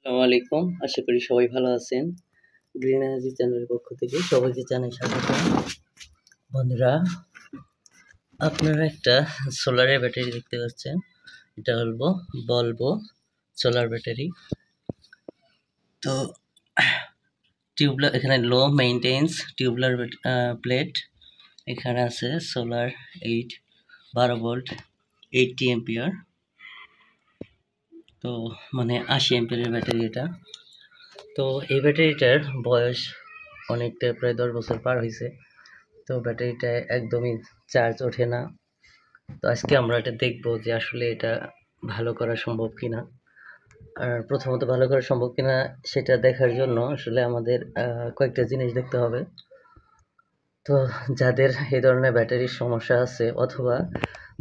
আসসালামু আলাইকুম। আশা করি সবাই ভালো আছেন। গ্রিন এনার্জি চ্যানেলের পক্ষ থেকে সবাইকে জানাই স্বাগতম। বন্ধুরা, আপনারা একটা সোলারের ব্যাটারি দেখতে পাচ্ছেন। এটা হলো বলবো সোলার ব্যাটারি। তো এখানে লো মেইনটেন্স টিউবলার প্লেট। এখানে আছে সোলার 12 ভোল্ট 80 এম্পিয়ার। তো মানে 80 এম্পিয়ারের ব্যাটারি এটা। তো এই ব্যাটারিটার বয়স অনেকটা, প্রায় 10 বছর পার হয়েছে। তো ব্যাটারিটা একদমই চার্জ ওঠে না। তো আজকে আমরা এটা দেখব যে আসলে এটা ভালো করা সম্ভব কিনা। আর প্রথমত ভালো করা সম্ভব কিনা সেটা দেখার জন্য আসলে আমাদের কয়েকটা জিনিস দেখতে হবে। তো যাদের এই ধরনের ব্যাটারির সমস্যা আছে অথবা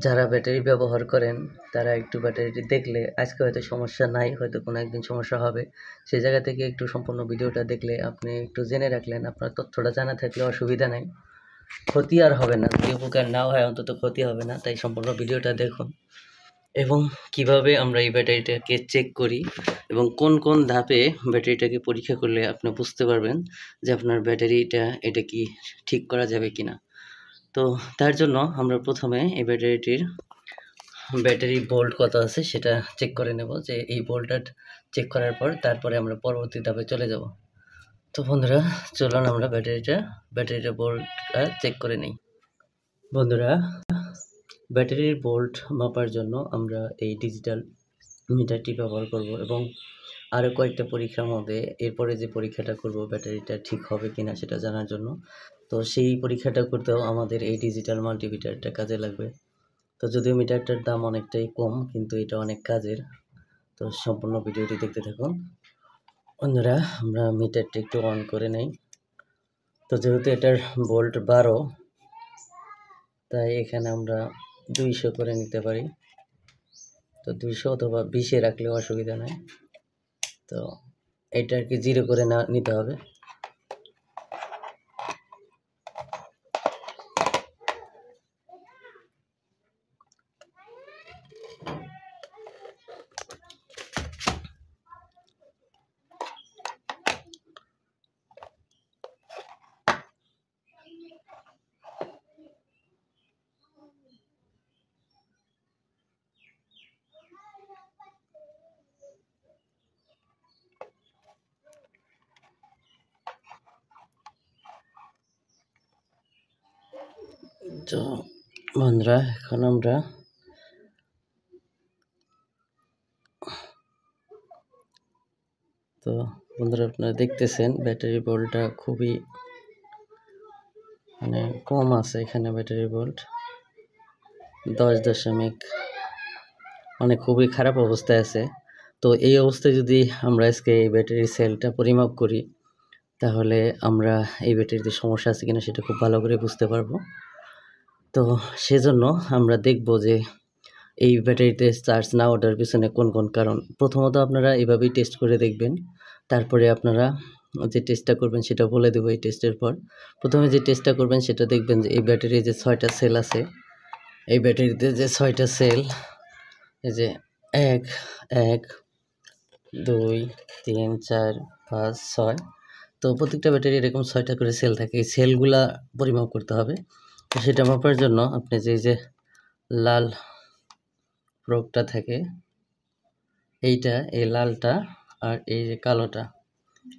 যারা ব্যাটারি ব্যবহার করেন তারা একটু ব্যাটারিটি দেখলে, আজকে হয়তো সমস্যা নাই, হয়তো কোনো একদিন সমস্যা হবে, সেই জায়গা থেকে একটু সম্পূর্ণ ভিডিওটা দেখলে আপনি একটু জেনে রাখলেন, আপনার তথ্যটা জানা থাকলে অসুবিধা নাই, ক্ষতি আর হবে না। যদি উপকার নাও হয় অন্তত ক্ষতি হবে না। তাই সম্পূর্ণ ভিডিওটা দেখুন এবং কিভাবে আমরা এই ব্যাটারিটাকে চেক করি এবং কোন কোন ধাপে ব্যাটারিটাকে পরীক্ষা করলে আপনি বুঝতে পারবেন যে আপনার এটা কি ঠিক করা যাবে কিনা। তো তার জন্য আমরা প্রথমে এই ব্যাটারি ভোল্ট কত আছে সেটা চেক করে নেব, যে এই ভোল্টটা চেক করার পর তারপরে আমরা পরবর্তী ধাপে চলে যাব। তো বন্ধুরা, চলুন আমরা ব্যাটারিটা ভোল্টটা চেক করে নিই। বন্ধুরা, ব্যাটারির ভোল্ট মাপার জন্য আমরা এই ডিজিটাল মিটারটি ব্যবহার করব এবং আরও কয়েকটা পরীক্ষার মধ্যে এরপরে যে পরীক্ষাটা করব ব্যাটারিটা ঠিক হবে কিনা সেটা জানার জন্য। তো সেই পরীক্ষাটা করতেও আমাদের এই ডিজিটাল মাল্টিমিটারটা কাজে লাগবে। তো যদিও মিটারটার দাম অনেকটাই কম, কিন্তু এটা অনেক কাজের। তো সম্পূর্ণ ভিডিওটি দেখতে থাকুন। বন্ধুরা, আমরা মিটারটা একটু অন করে নেই। তো যেহেতু এটার ভোল্ট 12, তাই এখানে আমরা 200 করে নিতে পারি। তো 200 অথবা 20-এ রাখলেও অসুবিধা নেই। তো এটা আর কি 0 করে নিতে হবে। তো বন্ধুরা, এখন আমরা আপনারা দেখতেছেন ব্যাটারি ভোল্টটা খুবই কম আছে। এখানে ব্যাটারি ভোল্ট 10 খুবই খারাপ অবস্থায় আছে। তো এই অবস্থায় যদি আমরা আজকে এই ব্যাটারি সেলটা পরিমাপ করি, তাহলে আমরা এই ব্যাটারিতে সমস্যা আছে কিনা সেটা খুব ভালো করে বুঝতে পারবো। তো সেজন্য আমরা দেখব যে এই ব্যাটারিতে চার্জ না ওঠার পিছনে কোন কোন কারণ। প্রথমত আপনারা এভাবেই টেস্ট করে দেখবেন, তারপরে আপনারা যে টেস্টটা করবেন সেটা বলে দেবো। এই টেস্টের পর প্রথমে যে টেস্টটা করবেন সেটা দেখবেন যে এই ব্যাটারির যে 6টা সেল আছে, এই ব্যাটারিতে যে 6টা সেল, এই যে 1 1 2 3 4 5 6, তো প্রত্যেকটা ব্যাটারি এরকম 6টা করে সেল থাকে। এই সেলগুলা পরিমাপ করতে হবে। তো সেটা মাপার জন্য আপনি যে লাল প্রোবটা থাকে, এই লালটা আর এই যে কালোটা,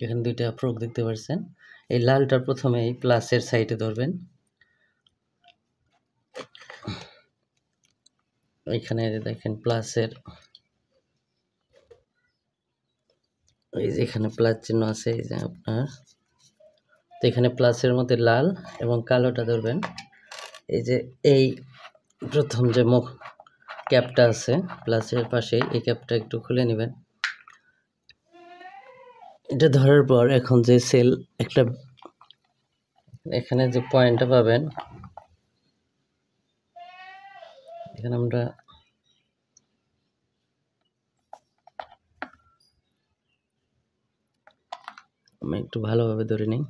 এখানে 2টা প্রোব দেখতে পাচ্ছেন। এই লালটা প্রথমে এই প্লাসের সাইডে ধরবেন। এখানে দেখেন প্লাসের, এই যে এখানে প্লাস চিহ্ন আছে, এই যে আপনার, তো এখানে প্লাসের মধ্যে লাল এবং কালোটা ধরবেন। এই যে এই প্রথম যে মুখ ক্যাপটা আছে প্লাসের পাশে, এই ক্যাপটা একটু খুলে নেবেন। এটা ধরার পর এখন যে সেল একটা, এখানে যে পয়েন্টটা পাবেন, এখানে আমি একটু ভালোভাবে ধরে নিই।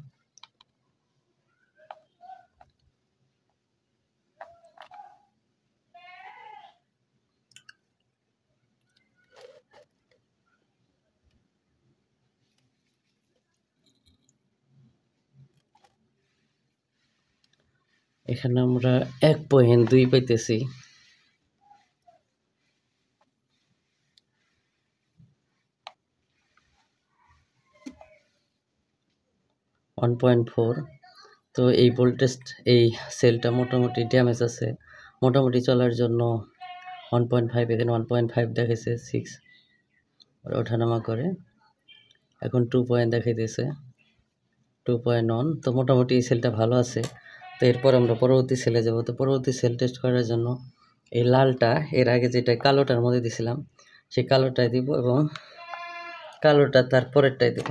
এখানে আমরা 1.2 পাইতেছি। ওয়ান 1.4। তো এই ভোল্টেজ এই সেলটা মোটামুটি ড্যামেজ আছে, মোটামুটি চলার জন্য 1.5, এখানে 1.5 দেখাইছে, 6 ওঠানামা করে। এখন 2 দেখাইতেছে, 2.1। তো মোটামুটি এই সেলটা ভালো আছে। তো এরপর আমরা পরবর্তী সেলে যাব। তো পরবর্তী সেল টেস্ট করার জন্য এই লালটা এর আগে যেটা কালোটার মধ্যে দিছিলাম সেই কালোটাই দিব এবং কালোটা তার পরেরটাই দিব।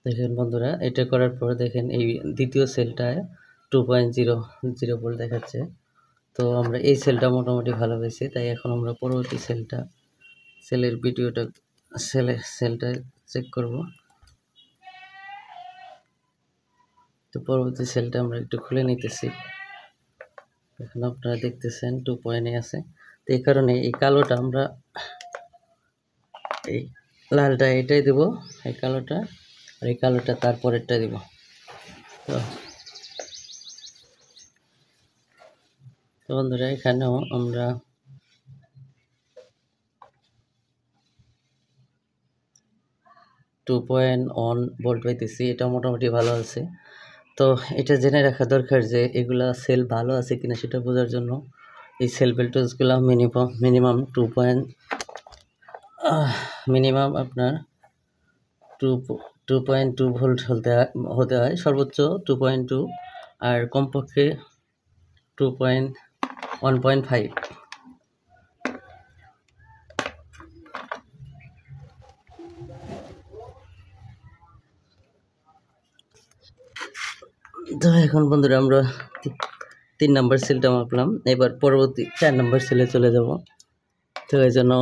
দেখেন বন্ধুরা, এটা করার পর দেখেন এই দ্বিতীয় সেলটায় 2.00 ভোল্ট দেখাচ্ছে। তো আমরা এই সেলটা মোটামুটি ভালো পেয়েছি, তাই এখন আমরা পরবর্তী সেলের ভিডিওটা সেলটা চেক করব। তো পরবর্তী সেলটা আমরা একটু খুলে নিতেছি। এখন আপনারা দেখতেছেন 2 আছে। তো এই কারণে এই কালোটা আমরা এই লালটা এটাই দেব, এই কালোটা, আর এই কালোটা তারপরেরটা দিব। তো বন্ধুরা, এখানেও আমরা 2.1 ভোল্ট পাইতেছি, এটা মোটামুটি ভালো আছে। তো এটা জেনে রাখা দরকার যে এগুলা সেল ভালো আছে কিনা সেটা বোঝার জন্য এই সেল ভোল্টেজগুলো মিনিমাম মিনিমাম আপনার 2.2 ভোল্ট হতে হয়, সর্বোচ্চ 2.2, আর কমপক্ষে 1.5। তো এখন বন্ধুরা আমরা 3 নম্বর সেলটা মাপলাম, এবার পরবর্তী 4 নম্বর সেলে চলে যাব। তো এই জন্য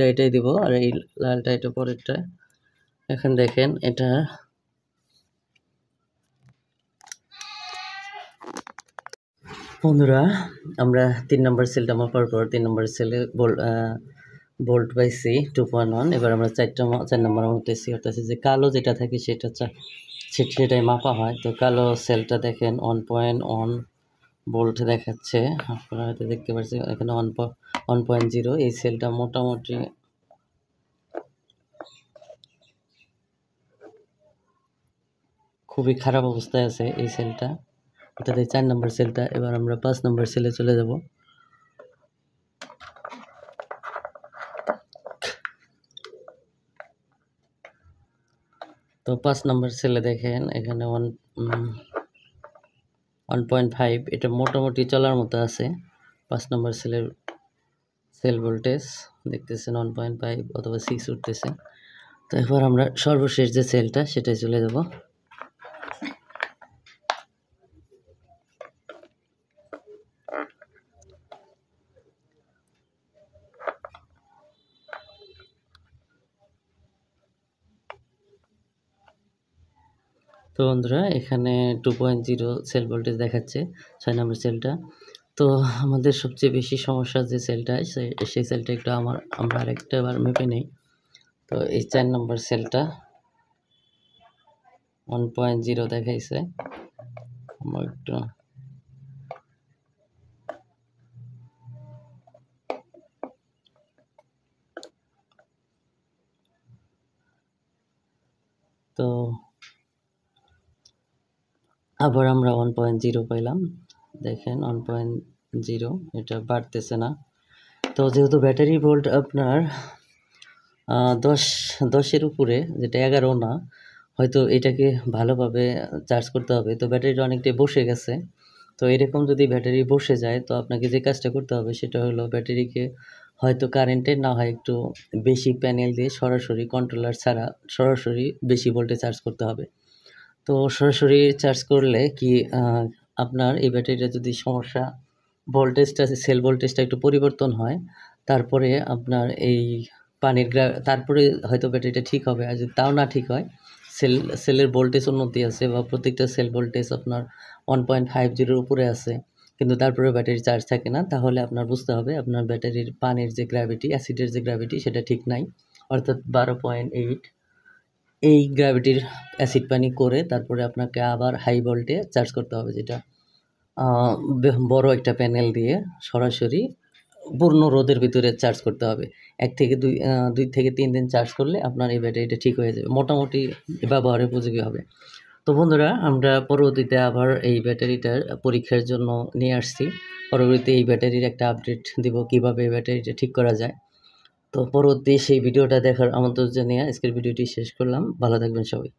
এটাই দিব, আর এই লালটা এটা পরেরটা। এখন দেখেন এটা বন্ধুরা, আমরা 3 নম্বর সেলটা মাপার পর 3 নম্বর সেলে ভোল্ট পাইছি 2.1। এবার আমরা 4 নম্বর মাপতেছি, অর্থাৎ যে কালো যেটা থাকে সেটাই মাপা হয়। তো কালো সেলটা দেখেন 1.1 ভোল্ট দেখাচ্ছে, আপনারা হয়তো দেখতে পাচ্ছেন এখানে 1.0। এই সেলটা মোটামুটি খুবই খারাপ অবস্থায় আছে এই সেলটা, অর্থাৎ এই 4 নম্বর সেলটা। এবার আমরা 5 নম্বর সেলে চলে যাব। তো 5 নম্বর সেলে দেখেন এখানে 1.5, এটা মোটামুটি চলার মতো আছে। 5 নম্বর সেল ভোল্টেজ দেখতেছেন 1.5 অথবা 6 উঠতেছে। তো এবার আমরা সর্বশেষ যে সেলটা সেটাই চলে যাব। তো বন্ধুরা, এখানে 2.0 সেল ভোল্টেজ দেখাচ্ছে 6 নম্বর সেলটা। তো আমাদের সবচেয়ে বেশি সমস্যা যে সেলটা, সেই সেলটা একটু আমরা আরেকটা বার মেপে নেই। তো এই 4 নম্বর সেলটা 1.0 দেখাইছে। আমার একটু তো আবার আমরা 1.0 পাইলাম। দেখেন 1.0, এটা বাড়তেছে না। তো যেহেতু ব্যাটারি ভোল্ট আপনার 10-এর উপরে, যেটা 11 না, হয়তো এটাকে ভালোভাবে চার্জ করতে হবে। তো ব্যাটারিটা অনেকটাই বসে গেছে। তো এরকম যদি ব্যাটারি বসে যায়, তো আপনাকে যে কাজটা করতে হবে সেটা হলো ব্যাটারিকে হয়তো কারেন্টের না হয় একটু বেশি প্যানেল দিয়ে সরাসরি কন্ট্রোলার ছাড়া সরাসরি বেশি ভোল্টে চার্জ করতে হবে। তো সরাসরি চার্জ করলে কি আপনার এই ব্যাটারিটা যদি সমস্যা ভোল্টেজটা সেল ভোল্টেজটা একটু পরিবর্তন হয়, তারপরে আপনার এই তারপরে হয়তো ব্যাটারিটা ঠিক হবে। আর যদি তাও না ঠিক হয়, সেলের ভোল্টেজ উন্নতি আছে বা প্রত্যেকটা সেল ভোল্টেজ আপনার 1.50 উপরে আছে, কিন্তু তারপরেও ব্যাটারি চার্জ থাকে না, তাহলে আপনার বুঝতে হবে আপনার ব্যাটারির পানির যে গ্র্যাভিটি, অ্যাসিডের যে গ্র্যাভিটি সেটা ঠিক নাই, অর্থাৎ 12.8 এই গ্র্যাভিটির অ্যাসিড পানি করে তারপরে আপনাকে আবার হাই ভোল্টে চার্জ করতে হবে, যেটা বড় একটা প্যানেল দিয়ে সরাসরি পূর্ণ রোদের ভিতরে চার্জ করতে হবে। 2 থেকে 3 দিন চার্জ করলে আপনার এই ব্যাটারিটা ঠিক হয়ে যাবে, মোটামুটি ব্যবহারের উপযোগী হবে। তো বন্ধুরা, আমরা পরবর্তীতে আবার এই ব্যাটারিটার পরীক্ষার জন্য নিয়ে আসছি। পরবর্তীতে এই ব্যাটারির একটা আপডেট দিব, কীভাবে এই ব্যাটারিটা ঠিক করা যায়। তো পরবর্তী সেই ভিডিওটা দেখার আমন্ত্রণ জানিয়ে আজকের ভিডিওটি শেষ করলাম। ভালো থাকবেন সবাই।